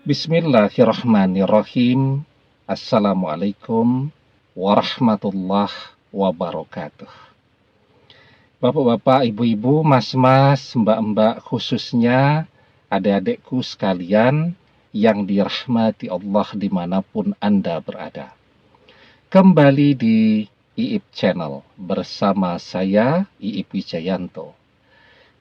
Bismillahirrahmanirrahim. Assalamualaikum warahmatullahi wabarakatuh. Bapak-bapak, ibu-ibu, mas-mas, mbak-mbak, khususnya adik-adikku sekalian yang dirahmati Allah dimanapun Anda berada. Kembali di Iip Channel bersama saya, Iip Wijayanto.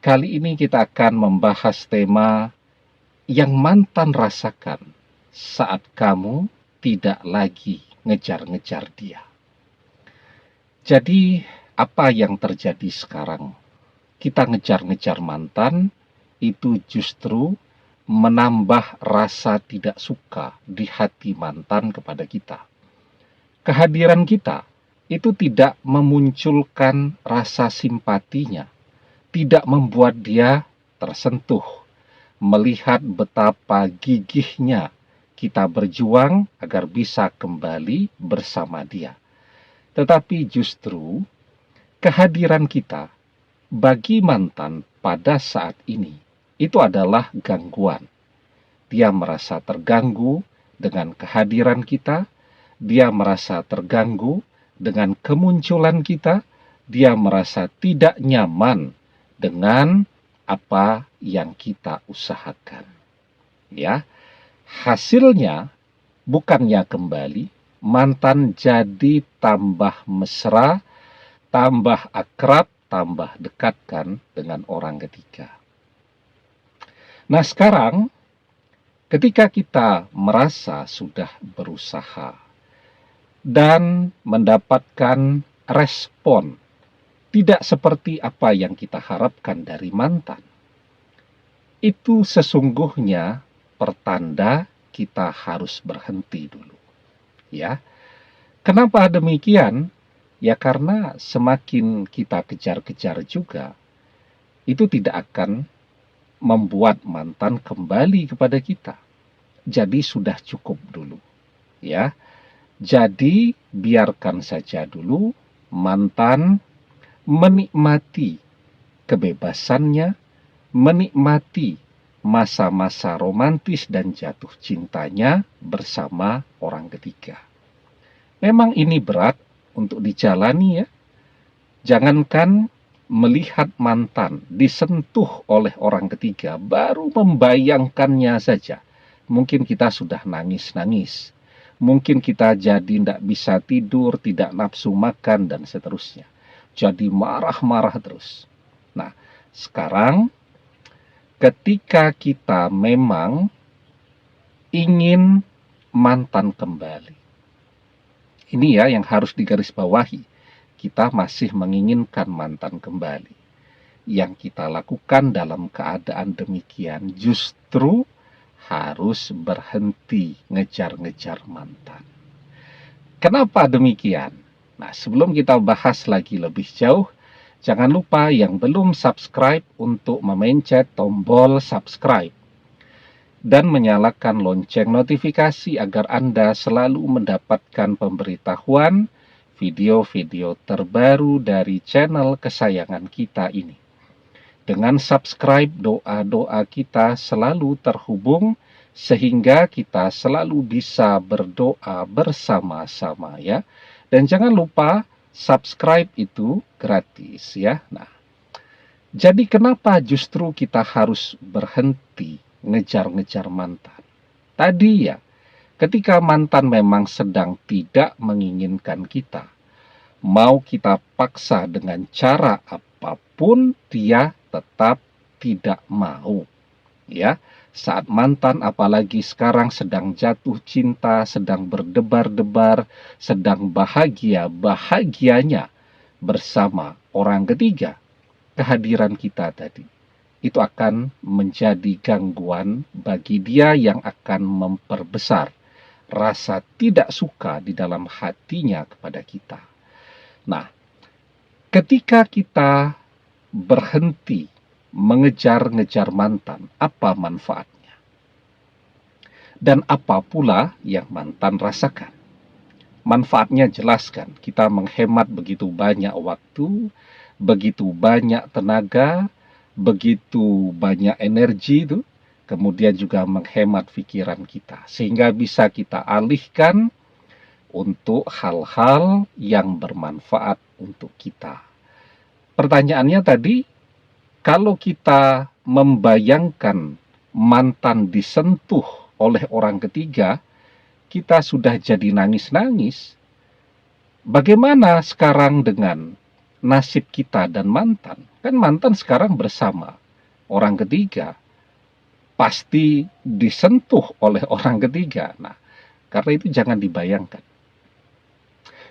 Kali ini kita akan membahas tema yang mantan rasakan saat kamu tidak lagi ngejar-ngejar dia. Jadi, apa yang terjadi sekarang? Kita ngejar-ngejar mantan, itu justru menambah rasa tidak suka di hati mantan kepada kita. Kehadiran kita itu tidak memunculkan rasa simpatinya, tidak membuat dia tersentuh, melihat betapa gigihnya kita berjuang agar bisa kembali bersama dia. Tetapi justru kehadiran kita bagi mantan pada saat ini itu adalah gangguan. Dia merasa terganggu dengan kehadiran kita, dia merasa terganggu dengan kemunculan kita, dia merasa tidak nyaman dengan apa yang kita usahakan. Ya, hasilnya bukannya kembali, mantan jadi tambah mesra, tambah akrab, tambah dekatkan dengan orang ketiga. Nah, sekarang ketika kita merasa sudah berusaha dan mendapatkan respon tidak seperti apa yang kita harapkan dari mantan, itu sesungguhnya pertanda kita harus berhenti dulu. Ya, kenapa demikian? Ya karena semakin kita kejar-kejar juga, itu tidak akan membuat mantan kembali kepada kita. Jadi sudah cukup dulu. Ya, jadi biarkan saja dulu mantan menikmati kebebasannya, menikmati masa-masa romantis dan jatuh cintanya bersama orang ketiga. Memang ini berat untuk dijalani ya. Jangankan melihat mantan disentuh oleh orang ketiga, baru membayangkannya saja. Mungkin kita sudah nangis-nangis. Mungkin kita jadi tidak bisa tidur, tidak nafsu makan, dan seterusnya. Jadi marah-marah terus. Nah, sekarang ketika kita memang ingin mantan kembali, ini ya yang harus digarisbawahi. Kita masih menginginkan mantan kembali. Yang kita lakukan dalam keadaan demikian justru harus berhenti ngejar-ngejar mantan. Kenapa demikian? Nah, sebelum kita bahas lagi lebih jauh, jangan lupa yang belum subscribe untuk memencet tombol subscribe dan menyalakan lonceng notifikasi agar Anda selalu mendapatkan pemberitahuan video-video terbaru dari channel kesayangan kita ini. Dengan subscribe, doa-doa kita selalu terhubung sehingga kita selalu bisa berdoa bersama-sama ya. Dan jangan lupa subscribe itu gratis ya. Nah, jadi kenapa justru kita harus berhenti ngejar-ngejar mantan? Tadi ya, ketika mantan memang sedang tidak menginginkan kita, mau kita paksa dengan cara apapun, dia tetap tidak mau. Ya, saat mantan apalagi sekarang sedang jatuh cinta, sedang berdebar-debar, sedang bahagianya bersama orang ketiga, kehadiran kita tadi itu akan menjadi gangguan bagi dia yang akan memperbesar rasa tidak suka di dalam hatinya kepada kita. Nah, ketika kita berhenti mengejar-ngejar mantan, apa manfaatnya? Dan apa pula yang mantan rasakan? Manfaatnya jelaskan, kita menghemat begitu banyak waktu, begitu banyak tenaga, begitu banyak energi itu, kemudian juga menghemat pikiran kita, sehingga bisa kita alihkan untuk hal-hal yang bermanfaat untuk kita. Pertanyaannya tadi, kalau kita membayangkan mantan disentuh oleh orang ketiga, kita sudah jadi nangis-nangis. Bagaimana sekarang dengan nasib kita dan mantan? Kan mantan sekarang bersama orang ketiga, pasti disentuh oleh orang ketiga. Nah, karena itu jangan dibayangkan.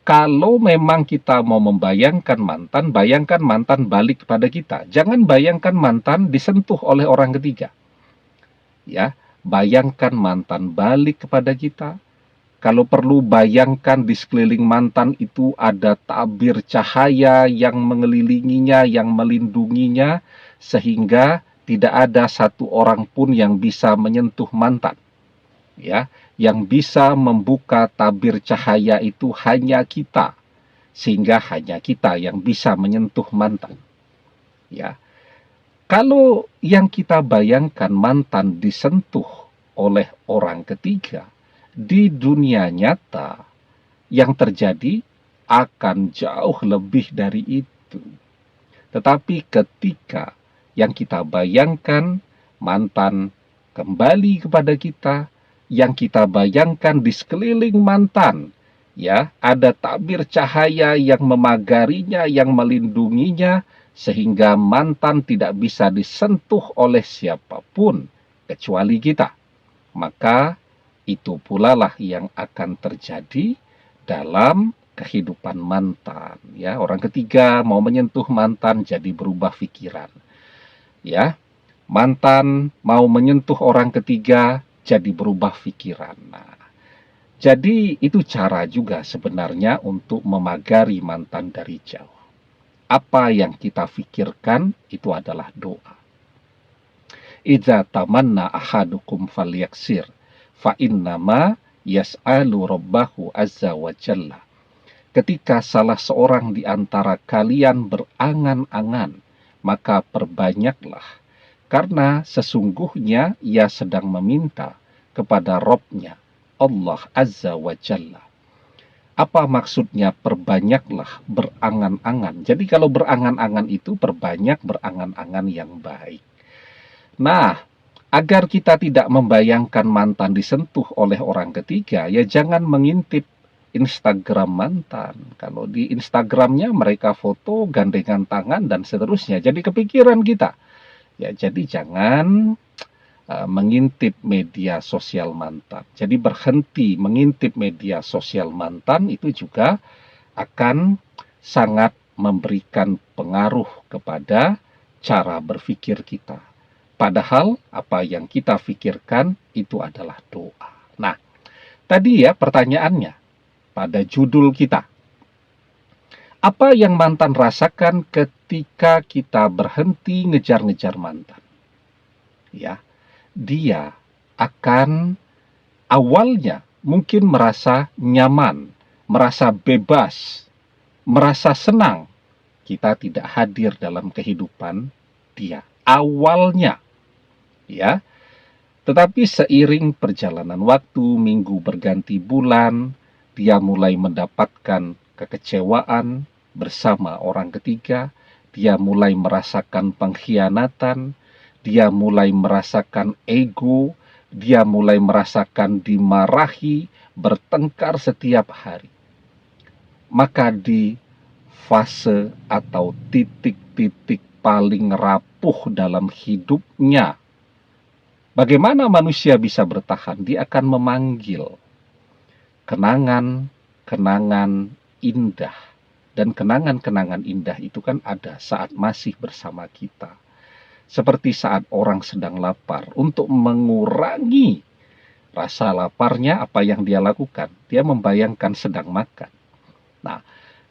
Kalau memang kita mau membayangkan mantan, bayangkan mantan balik kepada kita. Jangan bayangkan mantan disentuh oleh orang ketiga. Ya, bayangkan mantan balik kepada kita. Kalau perlu bayangkan di sekeliling mantan itu ada tabir cahaya yang mengelilinginya, yang melindunginya, sehingga tidak ada satu orang pun yang bisa menyentuh mantan. Ya, yang bisa membuka tabir cahaya itu hanya kita, sehingga hanya kita yang bisa menyentuh mantan. Ya, kalau yang kita bayangkan mantan disentuh oleh orang ketiga, di dunia nyata yang terjadi akan jauh lebih dari itu. Tetapi ketika yang kita bayangkan mantan kembali kepada kita, yang kita bayangkan di sekeliling mantan, ya, ada tabir cahaya yang memagarinya, yang melindunginya, sehingga mantan tidak bisa disentuh oleh siapapun kecuali kita. Maka itu pula lah yang akan terjadi dalam kehidupan mantan. Ya, orang ketiga mau menyentuh mantan jadi berubah pikiran. Ya, mantan mau menyentuh orang ketiga jadi berubah pikiran. Nah, jadi itu cara juga sebenarnya untuk memagari mantan dari jauh. Apa yang kita pikirkan itu adalah doa. Idza tamanna ahadukum falyaksir fa innama yas'alu rabbahu azza wa jalla. Ketika salah seorang di antara kalian berangan-angan, maka perbanyaklah, karena sesungguhnya ia sedang meminta kepada Rabb-Nya, Allah azza wa jalla. Apa maksudnya perbanyaklah berangan-angan? Jadi kalau berangan-angan itu perbanyak berangan-angan yang baik. Nah, agar kita tidak membayangkan mantan disentuh oleh orang ketiga, ya jangan mengintip Instagram mantan. Kalau di Instagramnya mereka foto gandengan tangan dan seterusnya, jadi kepikiran kita. Ya, jadi jangan mengintip media sosial mantan. Jadi berhenti mengintip media sosial mantan itu juga akan sangat memberikan pengaruh kepada cara berpikir kita. Padahal apa yang kita pikirkan itu adalah doa. Nah, tadi ya pertanyaannya pada judul kita. Apa yang mantan rasakan ketika kita berhenti ngejar-ngejar mantan? Ya, dia akan awalnya mungkin merasa nyaman, merasa bebas, merasa senang. Kita tidak hadir dalam kehidupan dia. Awalnya, ya. Tetapi seiring perjalanan waktu, minggu berganti bulan, dia mulai mendapatkan kekecewaan bersama orang ketiga, dia mulai merasakan pengkhianatan, dia mulai merasakan ego, dia mulai merasakan dimarahi, bertengkar setiap hari. Maka di fase atau titik-titik paling rapuh dalam hidupnya, bagaimana manusia bisa bertahan? Dia akan memanggil kenangan-kenangan indah. Dan kenangan-kenangan indah itu kan ada saat masih bersama kita. Seperti saat orang sedang lapar. Untuk mengurangi rasa laparnya, apa yang dia lakukan? Dia membayangkan sedang makan. Nah,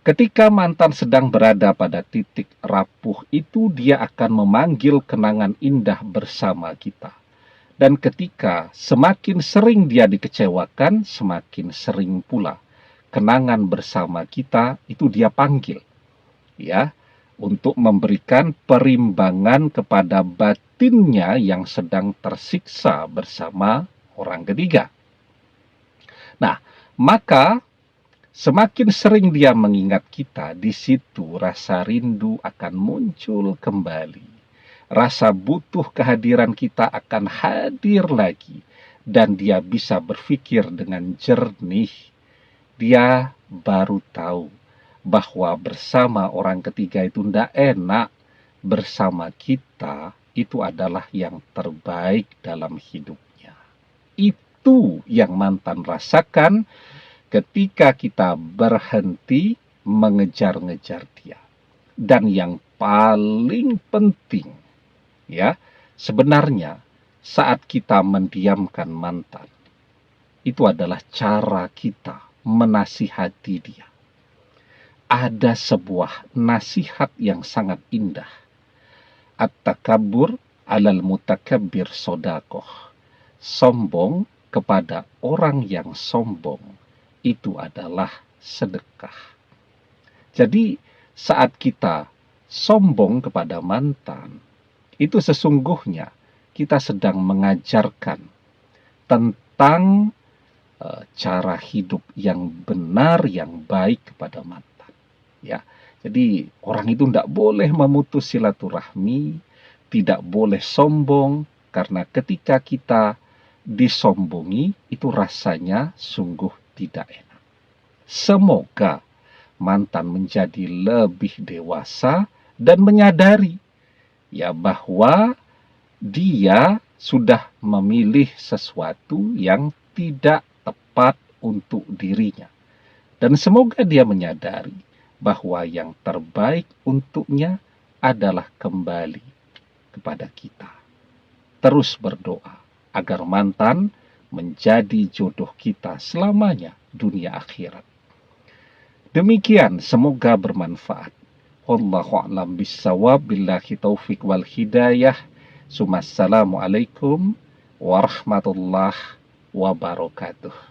ketika mantan sedang berada pada titik rapuh itu, dia akan memanggil kenangan indah bersama kita. Dan ketika semakin sering dia dikecewakan, semakin sering pula kenangan bersama kita itu dia panggil, ya, untuk memberikan perimbangan kepada batinnya yang sedang tersiksa bersama orang ketiga. Nah, maka semakin sering dia mengingat kita, di situ rasa rindu akan muncul kembali. Rasa butuh kehadiran kita akan hadir lagi. Dan dia bisa berpikir dengan jernih. Dia baru tahu bahwa bersama orang ketiga itu tidak enak. Bersama kita itu adalah yang terbaik dalam hidupnya. Itu yang mantan rasakan ketika kita berhenti mengejar-ngejar dia. Dan yang paling penting, ya, sebenarnya saat kita mendiamkan mantan, itu adalah cara kita menasihati dia. Ada sebuah nasihat yang sangat indah. At-takabbur alal mutakabbir sodakoh. Sombong kepada orang yang sombong itu adalah sedekah. Jadi saat kita sombong kepada mantan, itu sesungguhnya kita sedang mengajarkan tentang cara hidup yang benar, yang baik kepada mantan. Ya, jadi orang itu tidak boleh memutus silaturahmi, tidak boleh sombong, karena ketika kita disombongi, itu rasanya sungguh tidak enak. Semoga mantan menjadi lebih dewasa dan menyadari ya bahwa dia sudah memilih sesuatu yang tidak tepat untuk dirinya. Dan semoga dia menyadari bahwa yang terbaik untuknya adalah kembali kepada kita. Terus berdoa agar mantan menjadi jodoh kita selamanya dunia akhirat. Demikian, semoga bermanfaat. Wallahu a'lam bissawab, billahi taufik wal hidayah. Assalamualaikum warahmatullahi wabarakatuh.